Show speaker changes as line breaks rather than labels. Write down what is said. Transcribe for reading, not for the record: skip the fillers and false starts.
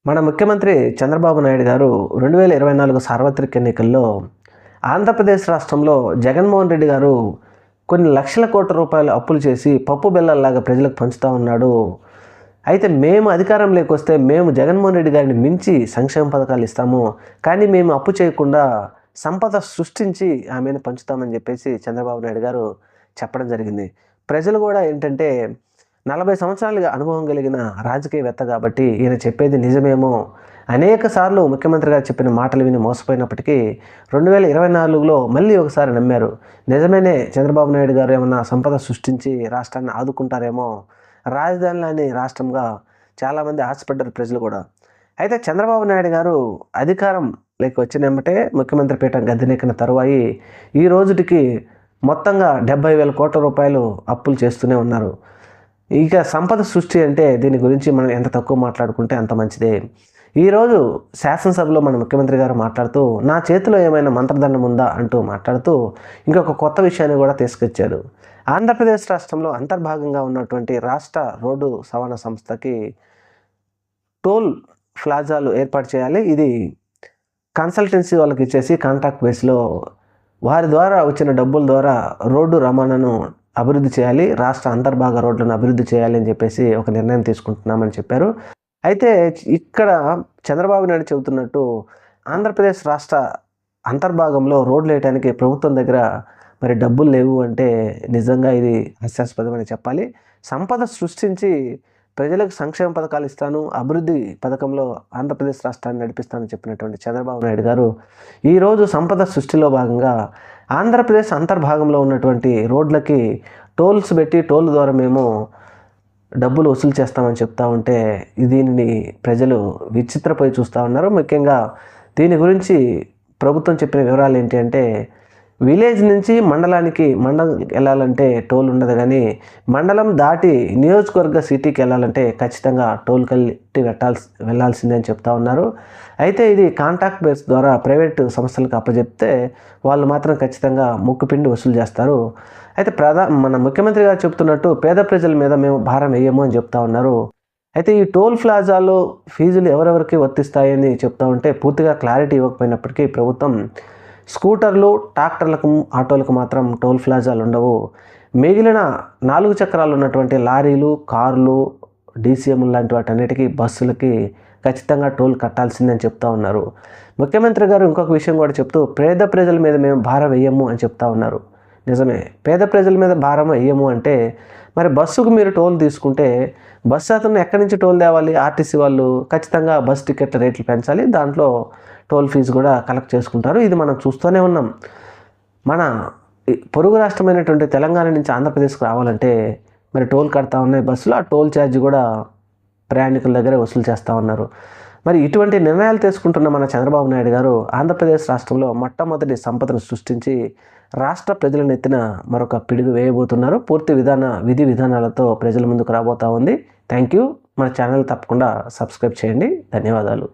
మన ముఖ్యమంత్రి చంద్రబాబు నాయుడు గారు 2024 సార్వత్రిక ఎన్నికల్లో ఆంధ్రప్రదేశ్ రాష్ట్రంలో జగన్మోహన్ రెడ్డి గారు కొన్ని లక్షల కోట్ల రూపాయలు అప్పులు చేసి పప్పు బెల్లల్లాగా ప్రజలకు పంచుతూ ఉన్నాడు. అయితే మేము అధికారంలోకి వస్తే మేము జగన్మోహన్ రెడ్డి గారిని మించి సంక్షేమ పథకాలు ఇస్తాము, కానీ మేము అప్పు చేయకుండా సంపద సృష్టించి ఆమెను పంచుతామని చెప్పేసి చంద్రబాబు నాయుడు గారు చెప్పడం జరిగింది. ప్రజలు కూడా ఏంటంటే 40 సంవత్సరాలుగా అనుభవం కలిగిన రాజకీయవేత్త కాబట్టి ఈయన చెప్పేది నిజమేమో, అనేక సార్లు ముఖ్యమంత్రి గారు చెప్పిన మాటలు విని మోసపోయినప్పటికీ 2024లో మళ్ళీ ఒకసారి నమ్మారు. నిజమేనే, చంద్రబాబు నాయుడు గారు ఏమన్నా సంపద సృష్టించి రాష్ట్రాన్ని ఆదుకుంటారేమో, రాజధానిలోని రాష్ట్రంగా చాలామంది ఆశపడ్డారు ప్రజలు కూడా. అయితే చంద్రబాబు నాయుడు గారు అధికారం వచ్చినెంబటే ముఖ్యమంత్రి పీఠం గద్దెనెక్కిన తరువాయి ఈ రోజుటికి మొత్తంగా 70,000 కోట్ల రూపాయలు అప్పులు చేస్తూనే ఉన్నారు. ఇక సంపద సృష్టి అంటే దీని గురించి మనం ఎంత తక్కువ మాట్లాడుకుంటే అంత మంచిదే. ఈరోజు శాసనసభలో మన ముఖ్యమంత్రి గారు మాట్లాడుతూ నా చేతిలో ఏమైనా మంత్రదండం ఉందా అంటూ మాట్లాడుతూ ఇంకొక కొత్త విషయాన్ని కూడా తీసుకొచ్చాడు. ఆంధ్రప్రదేశ్ రాష్ట్రంలో అంతర్భాగంగా ఉన్నటువంటి రాష్ట్ర రోడ్డు రవాణా సంస్థకి టోల్ ప్లాజాలు ఏర్పాటు చేయాలి. ఇది కన్సల్టెన్సీ వాళ్ళకి ఇచ్చేసి కాంట్రాక్ట్ బేస్లో వారి ద్వారా వచ్చిన డబ్బుల ద్వారా రోడ్డు రవాణాను అభివృద్ధి చేయాలి, రాష్ట్ర అంతర్భాగ రోడ్లను అభివృద్ధి చేయాలి అని చెప్పేసి ఒక నిర్ణయం తీసుకుంటున్నామని చెప్పారు. అయితే ఇక్కడ చంద్రబాబు నాయుడు చెబుతున్నట్టు ఆంధ్రప్రదేశ్ రాష్ట్ర అంతర్భాగంలో రోడ్లు వేయడానికి ప్రభుత్వం దగ్గర మరి డబ్బులు లేవు అంటే నిజంగా ఇది హాస్యాస్పదమని చెప్పాలి. సంపద సృష్టించి ప్రజలకు సంక్షేమ పథకాలు ఇస్తాను, అభివృద్ధి పథకంలో ఆంధ్రప్రదేశ్ రాష్ట్రాన్ని నడిపిస్తానని చెప్పినటువంటి చంద్రబాబు నాయుడు గారు ఈరోజు సంపద సృష్టిలో భాగంగా ఆంధ్రప్రదేశ్ అంతర్భాగంలో ఉన్నటువంటి రోడ్లకి టోల్స్ పెట్టి టోల్ ద్వారా మేము డబ్బులు వసూలు చేస్తామని చెప్తా ఉంటే దీనిని ప్రజలు విచిత్రపోయి చూస్తూ ఉన్నారు. ముఖ్యంగా దీని గురించి ప్రభుత్వం చెప్పిన వివరాలు ఏంటి అంటే, విలేజ్ నుంచి మండలం వెళ్ళాలంటే టోల్ ఉండదు, కానీ మండలం దాటి నియోజకవర్గ సిటీకి వెళ్ళాలంటే ఖచ్చితంగా టోల్ కట్టి వెళ్ళాల్సిందే అని చెప్తా ఉన్నారు. అయితే ఇది కాంట్రాక్ట్ బేస్ ద్వారా ప్రైవేటు సంస్థలకు అప్పచెప్తే వాళ్ళు మాత్రం ఖచ్చితంగా ముక్కుపిండి వసూలు చేస్తారు. అయితే మన ముఖ్యమంత్రి గారు చెప్తున్నట్టు పేద ప్రజల మీద మేము భారం వేయము అని చెప్తా ఉన్నారు. అయితే ఈ టోల్ ప్లాజాలో ఫీజులు ఎవరెవరికి వర్తిస్తాయని చెప్తా ఉంటే పూర్తిగా క్లారిటీ ఇవ్వకపోయినప్పటికీ ప్రభుత్వం స్కూటర్లు, ట్రాక్టర్లకు, ఆటోలకు మాత్రం టోల్ ప్లాజాలు ఉండవు. మిగిలిన 4 చక్రాలు ఉన్నటువంటి లారీలు, కార్లు, డీసీఎం లాంటి వాటన్నిటికీ, బస్సులకి ఖచ్చితంగా టోల్ కట్టాల్సిందని చెప్తా ఉన్నారు. ముఖ్యమంత్రి గారు ఇంకొక విషయం కూడా చెప్తూ పేద ప్రజల మీద మేము భారం వేయము అని చెప్తా ఉన్నారు. నిజమే, పేద ప్రజల మీద భారం వేయము అంటే మరి బస్సుకు మీరు టోల్ తీసుకుంటే బస్సు అతను ఎక్కడి నుంచి టోల్ తేవాలి? ఆర్టీసీ వాళ్ళు ఖచ్చితంగా బస్ టికెట్ల రేట్లు పెంచాలి, దాంట్లో టోల్ ఫీజు కూడా కలెక్ట్ చేసుకుంటారు. ఇది మనం చూస్తూనే ఉన్నాం. మన పొరుగు రాష్ట్రమైనటువంటి తెలంగాణ నుంచి ఆంధ్రప్రదేశ్కి రావాలంటే మరి టోల్ కడతా ఉన్నాయి బస్సులు, ఆ టోల్ ఛార్జ్ కూడా ప్రయాణికుల దగ్గరే వసూలు చేస్తూ ఉన్నారు. మరి ఇటువంటి నిర్ణయాలు తీసుకుంటున్న మన చంద్రబాబు నాయుడు గారు ఆంధ్రప్రదేశ్ రాష్ట్రంలో మొట్టమొదటి సంపదను సృష్టించి రాష్ట్ర ప్రజల నెత్తిన మరొక పిడుగు వేయబోతున్నారు. పూర్తి విధి విధానాలతో ప్రజల ముందుకు రాబోతా ఉంది. Thank you. మన ఛానల్ తప్పకుండా సబ్స్క్రైబ్ చేయండి. ధన్యవాదాలు.